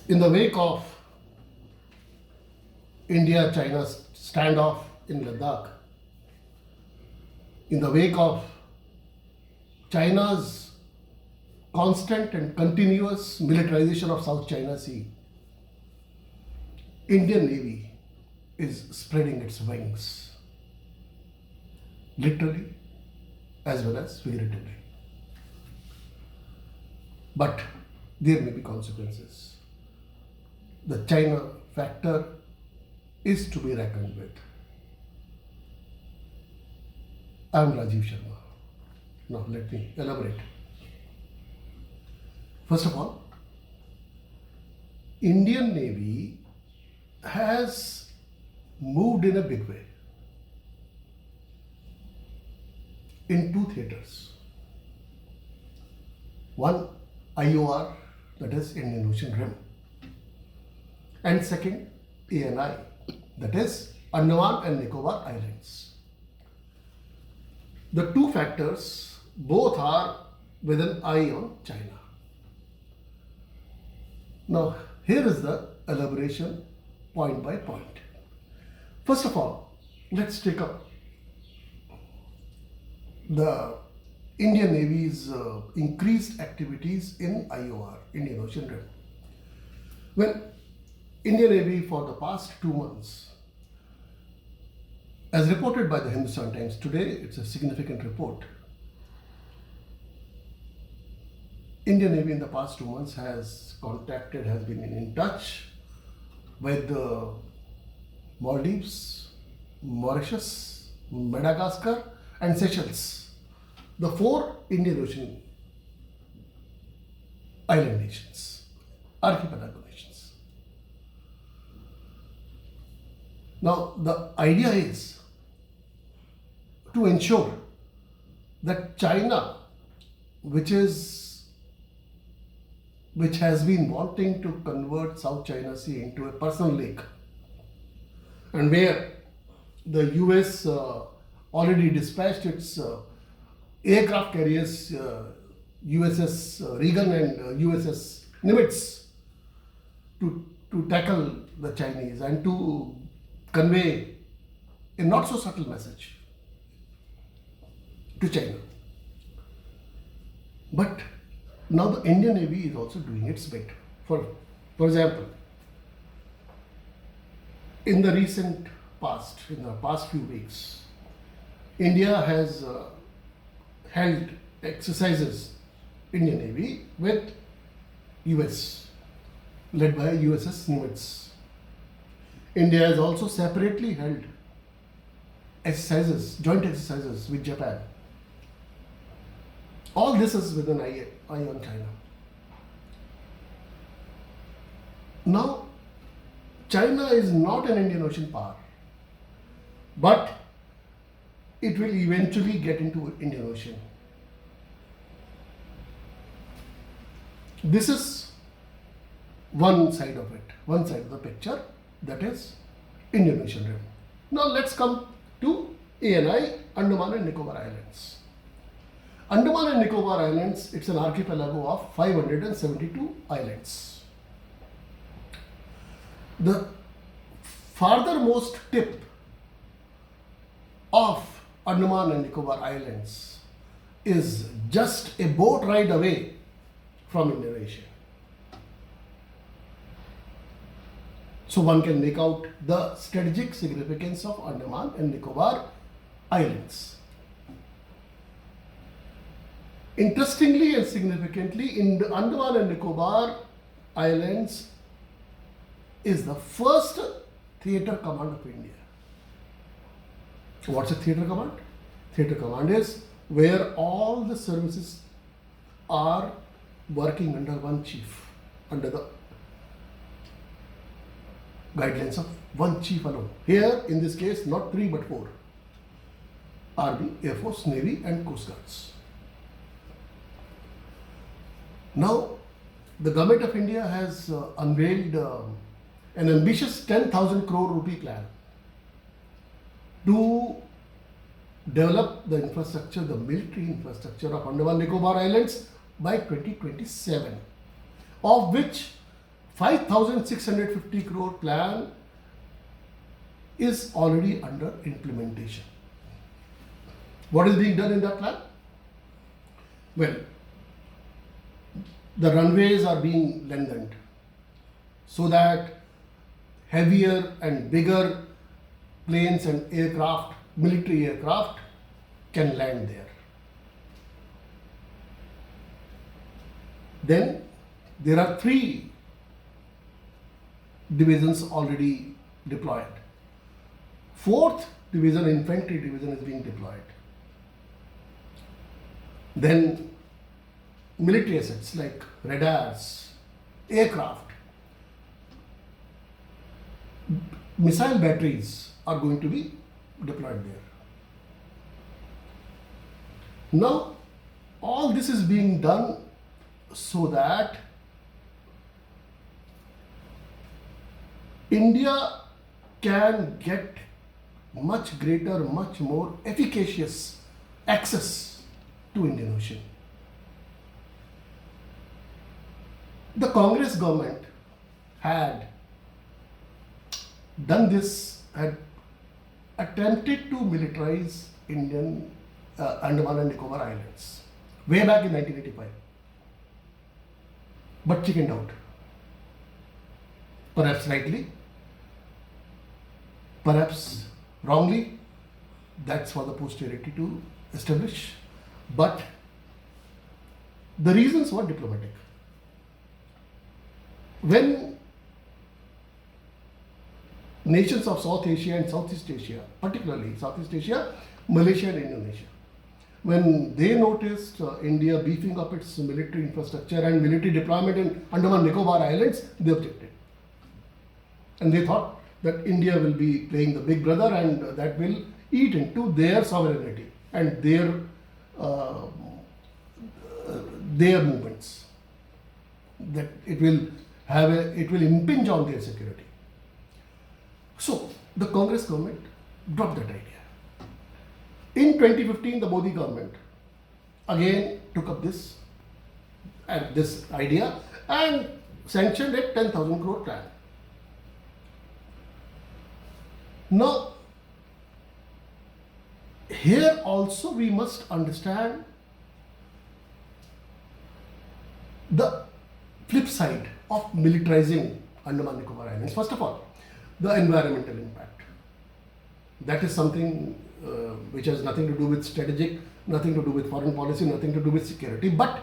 In the wake of India-China standoff in Ladakh, in the wake of China's constant and continuous militarization of South China Sea, Indian Navy is spreading its wings, literally as well as figuratively. But there may be consequences. The China factor is to be reckoned with. I am Rajiv Sharma. Now let me elaborate. First of all, Indian Navy has moved in a big way in two theaters. One, IOR, that is Indian Ocean Rim, and second, ANI, that is Andaman and Nicobar Islands. The two factors both are with an eye on China. Now, here is the elaboration point by point. First of all, let's take up the Indian Navy's increased activities in IOR, Indian Ocean Rim. Well, Indian Navy for the past 2 months, as reported by the Hindustan Times today, it's a significant report. Indian Navy in the past 2 months has been in touch with the Maldives, Mauritius, Madagascar and Seychelles, the 4 Indian Ocean island nations, archipelago nations. Now the idea is to ensure that China, which has been wanting to convert South China Sea into a personal lake, and where the US already dispatched its aircraft carriers, USS Reagan and USS Nimitz, to tackle the Chinese and to convey a not so subtle message to China. But now the Indian Navy is also doing its bit. For example, in the recent past, in the past few weeks, India has held exercises, Indian Navy, with US, led by USS Nimitz. India has also separately held exercises, joint exercises with Japan. All this is with an eye on China. Now, China is not an Indian Ocean power, but it will eventually get into Indian Ocean. This is one side of it, one side of the picture, that is Indian Ocean Rim. Now let's come to ANI, Andaman and Nicobar Islands. Andaman and Nicobar Islands, it's an archipelago of 572 islands. The farthermost tip of Andaman and Nicobar Islands is just a boat ride away from Indonesia. So one can make out the strategic significance of Andaman and Nicobar Islands. Interestingly and significantly, in the Andaman and Nicobar Islands is the first theatre command of India. What's a theatre command? Theatre command is where all the services are working under one chief, under the guidelines of one chief alone. Here, in this case, not 3 but 4. Army, Air Force, Navy and Coast Guards. Now, the government of India has unveiled an ambitious 10,000 crore rupee plan to develop the infrastructure, the military infrastructure of Andaman Nicobar Islands by 2027, of which 5,650 crore plan is already under implementation. What is being done in that plan? Well, the runways are being lengthened so that heavier and bigger planes and aircraft, military aircraft, can land there. Then there are 3 divisions already deployed. 4th division, infantry division, is being deployed. Then military assets like radars, aircraft, missile batteries are going to be deployed there. Now, all this is being done so that India can get much greater, much more efficacious access to Indian Ocean. The Congress government had done this, had attempted to militarize Indian Andaman and Nicobar Islands way back in 1985, but chickened out. Perhaps rightly, perhaps wrongly, that's for the posterity to establish. But the reasons were diplomatic. When nations of South Asia and Southeast Asia, particularly Southeast Asia, Malaysia and Indonesia, when they noticed India beefing up its military infrastructure and military deployment in Andaman Nicobar Islands, they objected. And they thought that India will be playing the big brother and that will eat into their sovereignty and their movements. That it will impinge on their security. So the Congress government dropped that idea. In 2015, the Modi government again took up this idea and sanctioned a 10,000 crore plan. Now, here also we must understand the flip side of militarizing Andaman Nicobar Islands. First of all, the environmental impact. That is something which has nothing to do with strategic, nothing to do with foreign policy, nothing to do with security, but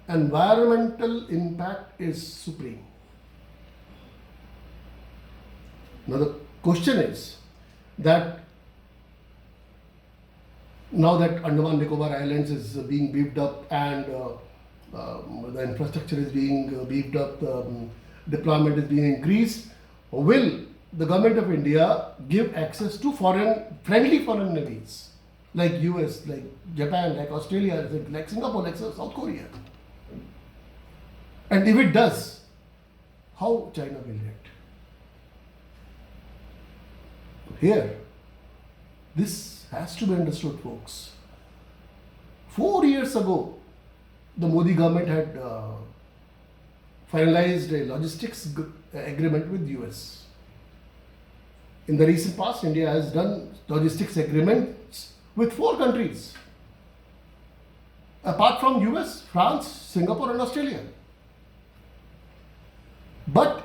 environmental impact is supreme. Now the question is that now that Andaman Nicobar Islands is being beefed up and the infrastructure is being beefed up, deployment is being increased, will the government of India give access to friendly foreign navies like US, like Japan, like Australia, like Singapore, like South Korea? And if it does, how China will react? Here, this has to be understood, folks. 4 years ago, the Modi government had finalized a logistics agreement with US. In the recent past, India has done logistics agreements with 4 countries, apart from US, France, Singapore and Australia. But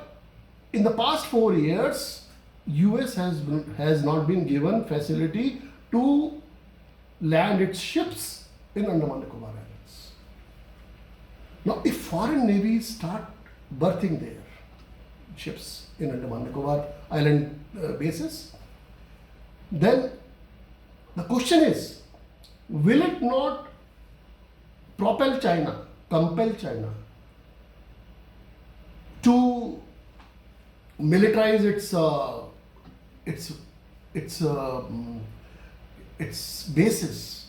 in the past 4 years, US has not been given facility to land its ships in Andaman Nicobar Islands. Now, if foreign navies start berthing their ships in Andaman Nicobar Island bases, then the question is, will it not compel China to militarize its bases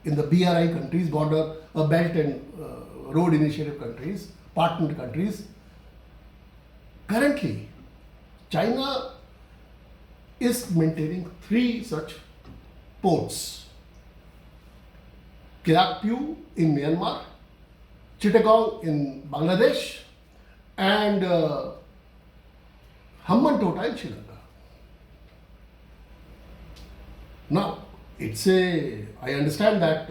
in the BRI countries, Belt and Road Initiative countries, partner countries? Currently, China is maintaining 3 such ports: Kirakpu in Myanmar, Chittagong in Bangladesh, and Hambantota in Sri Lanka. Now, I understand that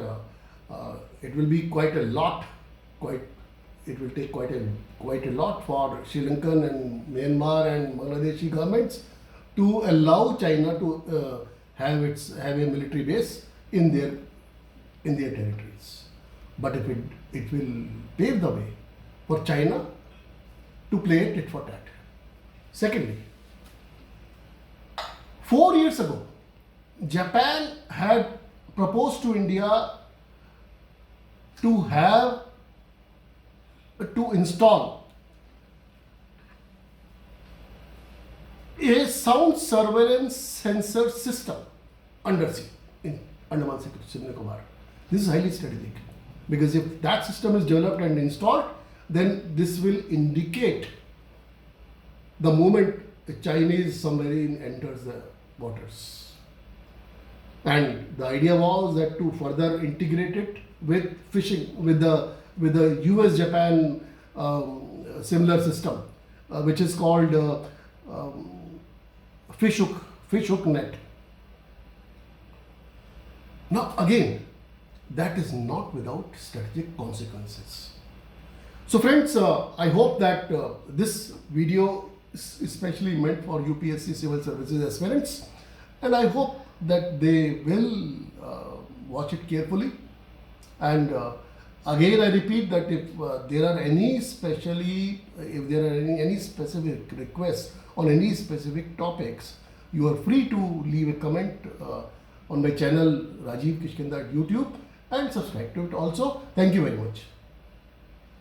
it will be quite a lot, it will take quite a lot for Sri Lankan and Myanmar and Bangladeshi governments to allow China to have a military base in their territories. But if it will pave the way for China to play tit for tat. Secondly, 4 years ago, Japan had proposed to India to install a sound surveillance sensor system undersea in Andaman Sea Nicobar. This is highly strategic because if that system is developed and installed, then this will indicate the moment a Chinese submarine enters the waters. And the idea was that to further integrate it with fishing, with the US Japan similar system, which is called fish hook net. Now again, that is not without strategic consequences. So friends, I hope that this video is especially meant for UPSC Civil Services aspirants, and I hope that they will watch it carefully. And again, I repeat that if there are any specific requests on any specific topics, you are free to leave a comment on my channel Rajiv Kishkinda at YouTube and subscribe to it also. Thank you very much.